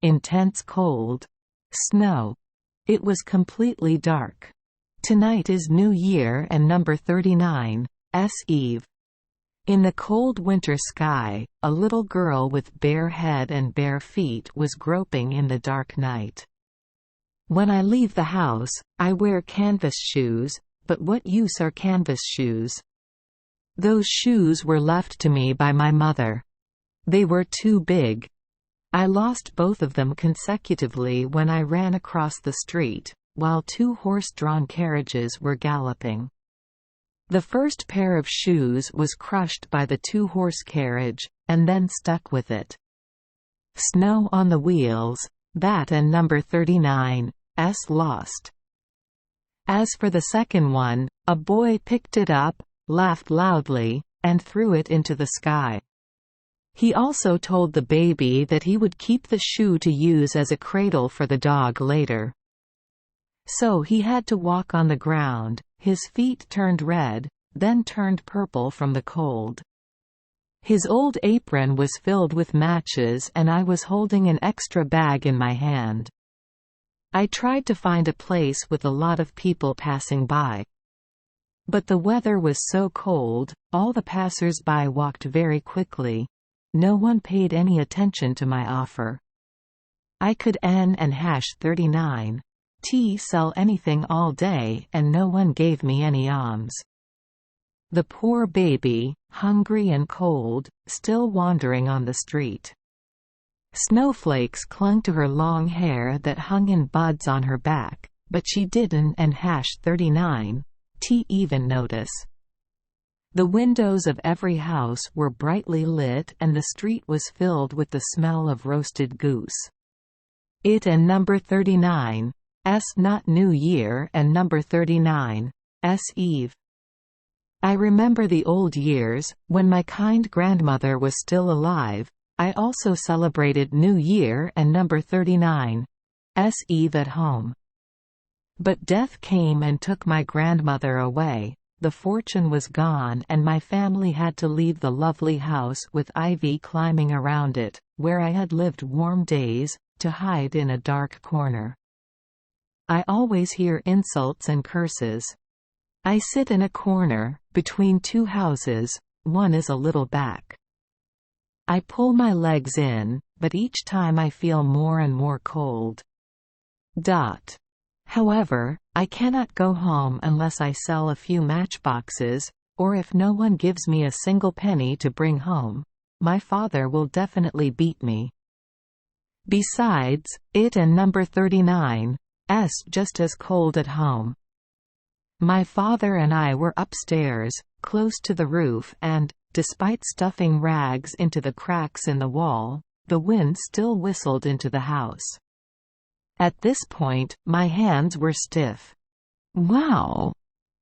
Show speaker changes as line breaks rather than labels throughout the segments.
intense cold, snow. It was completely dark. Tonight is New Year and number 39's Eve. In the cold winter sky, a little girl with bare head and bare feet was groping in the dark night. When I leave the house, I wear canvas shoes, but what use are canvas shoes? Those shoes were left to me by my mother. They were too big. I lost both of them consecutively when I ran across the street, while two horse-drawn carriages were galloping. The first pair of shoes was crushed by the two-horse carriage, and then stuck with it. Snow on the wheels, that and number 39's lost. As for the second one, a boy picked it up, laughed loudly, and threw it into the sky. He also told the baby that he would keep the shoe to use as a cradle for the dog later. So he had to walk on the ground, his feet turned red, then turned purple from the cold. His old apron was filled with matches and I was holding an extra bag in my hand. I tried to find a place with a lot of people passing by. But the weather was so cold, all the passers-by walked very quickly. No one paid any attention to my offer. I could N and #39 sell anything all day and no one gave me any alms. The poor baby, hungry and cold, still wandering on the street. Snowflakes clung to her long hair that hung in buds on her back, but she didn't and #39 even notice. The windows of every house were brightly lit and the street was filled with the smell of roasted goose. It and number 39's not New Year and number 39's Eve. I remember the old years, when my kind grandmother was still alive. I also celebrated New Year and number 39's Eve at home. But death came and took my grandmother away. The fortune was gone and my family had to leave the lovely house with ivy climbing around it, where I had lived warm days, to hide in a dark corner. I always hear insults and curses. I sit in a corner, between two houses, one is a little back. I pull my legs in, but each time I feel more and more cold. However, I cannot go home unless I sell a few matchboxes, or if no one gives me a single penny to bring home, my father will definitely beat me. Besides, it and number 39's just as cold at home. My father and I were upstairs, close to the roof and, despite stuffing rags into the cracks in the wall, the wind still whistled into the house. At this point, my hands were stiff. Wow!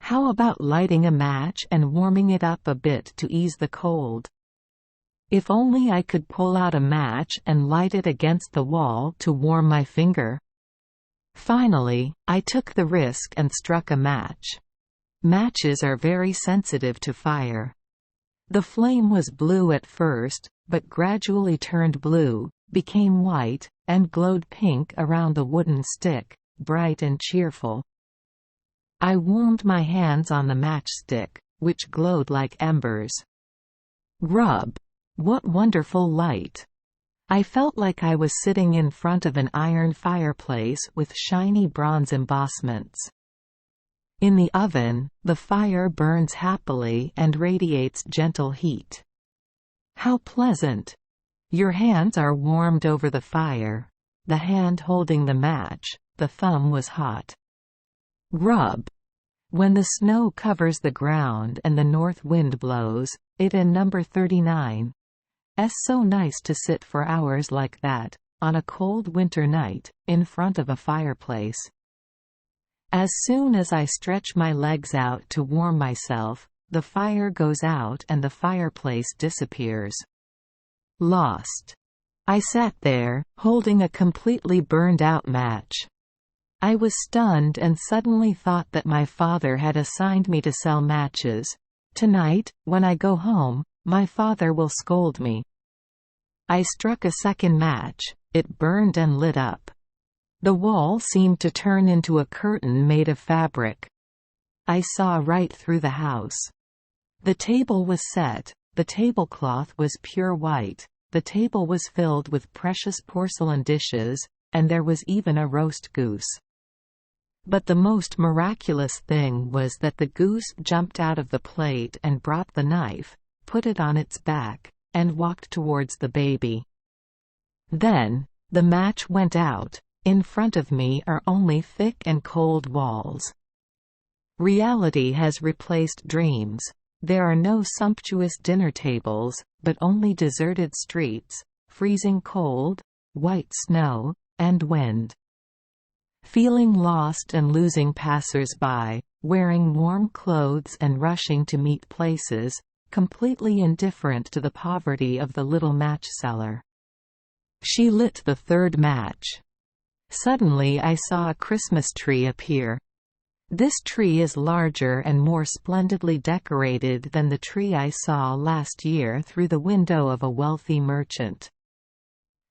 How about lighting a match and warming it up a bit to ease the cold? If only I could pull out a match and light it against the wall to warm my finger. Finally, I took the risk and struck a match. Matches are very sensitive to fire. The flame was blue at first, but gradually turned blue, became white, and glowed pink around the wooden stick, bright and cheerful. I warmed my hands on the matchstick, which glowed like embers. Rub! What wonderful light! I felt like I was sitting in front of an iron fireplace with shiny bronze embossments. In the oven, the fire burns happily and radiates gentle heat. How pleasant! Your hands are warmed over the fire. The hand holding the match, the thumb was hot. Rub! When the snow covers the ground and the north wind blows, it and number 39's so nice to sit for hours like that, on a cold winter night, in front of a fireplace. As soon as I stretch my legs out to warm myself, the fire goes out and the fireplace disappears. Lost. I sat there, holding a completely burned-out match. I was stunned and suddenly thought that my father had assigned me to sell matches. Tonight, when I go home, my father will scold me. I struck a second match. it burned and lit up. The wall seemed to turn into a curtain made of fabric. I saw right through the house. The table was set, the tablecloth was pure white, the table was filled with precious porcelain dishes, and there was even a roast goose. But the most miraculous thing was that the goose jumped out of the plate and brought the knife, put it on its back, and walked towards the baby. Then, the match went out. In front of me are only thick and cold walls. Reality has replaced dreams. There are no sumptuous dinner tables, but only deserted streets, freezing cold, white snow, and wind. Feeling lost and losing passers-by, wearing warm clothes and rushing to meet places, completely indifferent to the poverty of the little match seller. She lit the third match. Suddenly I saw a Christmas tree appear. This tree is larger and more splendidly decorated than the tree I saw last year through the window of a wealthy merchant.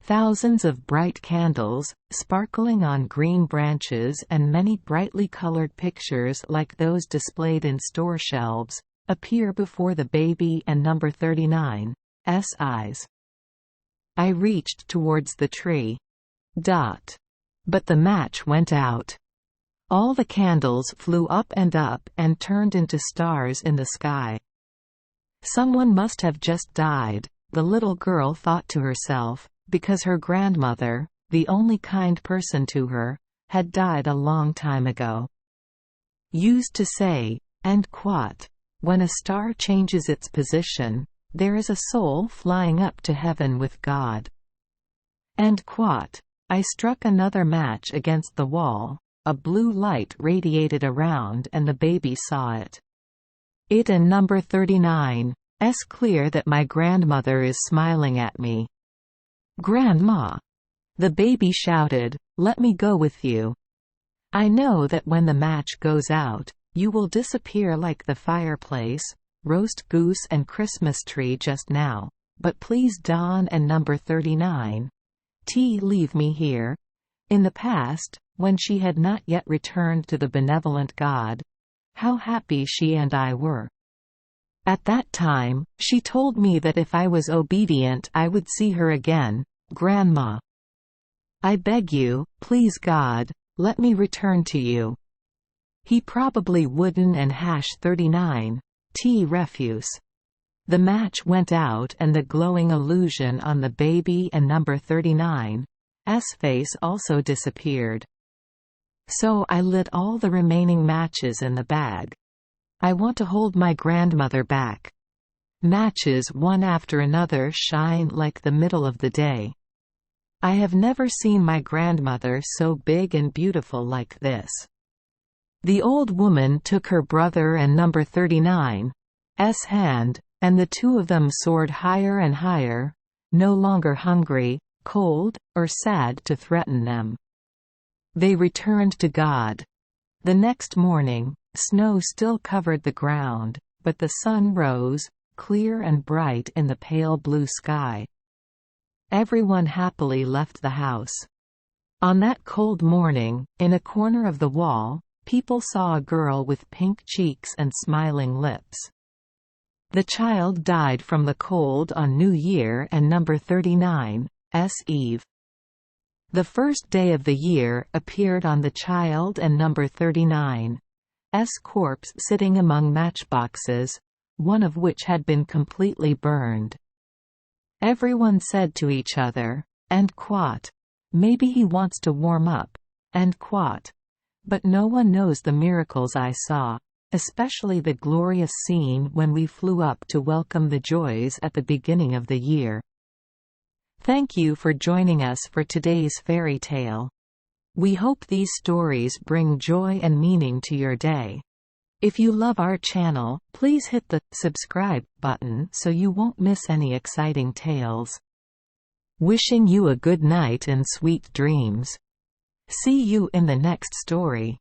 Thousands of bright candles, sparkling on green branches, and many brightly colored pictures like those displayed in store shelves, appear before the baby and number 39's eyes. I reached towards the tree. But the match went out. All the candles flew up and turned into stars in the sky. Someone must have just died, the little girl thought to herself, because her grandmother, the only kind person to her, had died a long time ago. Used to say, and quote, when a star changes its position, there is a soul flying up to heaven with God. End quote. I struck another match against the wall, a blue light radiated around and the baby saw it. It and number 39's clear that my grandmother is smiling at me. "Grandma!" The baby shouted, "Let me go with you. I know that when the match goes out, you will disappear like the fireplace, roast goose and Christmas tree just now, but please Don and number 39's leave me here." In the past, when she had not yet returned to the benevolent God, how happy she and I were. At that time, she told me that if I was obedient I would see her again. "Grandma! I beg you, please God, let me return to you." He probably wouldn't and #39's refuse. The match went out and the glowing illusion on the baby and number 39's face also disappeared. So I lit all the remaining matches in the bag. I want to hold my grandmother back. Matches one after another shine like the middle of the day. I have never seen my grandmother so big and beautiful like this. The old woman took her brother and number 39's hand, and the two of them soared higher and higher, no longer hungry, cold, or sad to threaten them. They returned to God. The next morning, snow still covered the ground, but the sun rose, clear and bright in the pale blue sky. Everyone happily left the house. On that cold morning, in a corner of the wall, people saw a girl with pink cheeks and smiling lips. The child died from the cold on New Year and number 39's Eve. The first day of the year appeared on the child and number 39's corpse sitting among matchboxes, one of which had been completely burned. Everyone said to each other, "End quote. Maybe he wants to warm up." End quote. But no one knows the miracles I saw, especially the glorious scene when we flew up to welcome the joys at the beginning of the year. Thank you for joining us for today's fairy tale. We hope these stories bring joy and meaning to your day. If you love our channel, please hit the subscribe button so you won't miss any exciting tales. Wishing you a good night and sweet dreams. See you in the next story.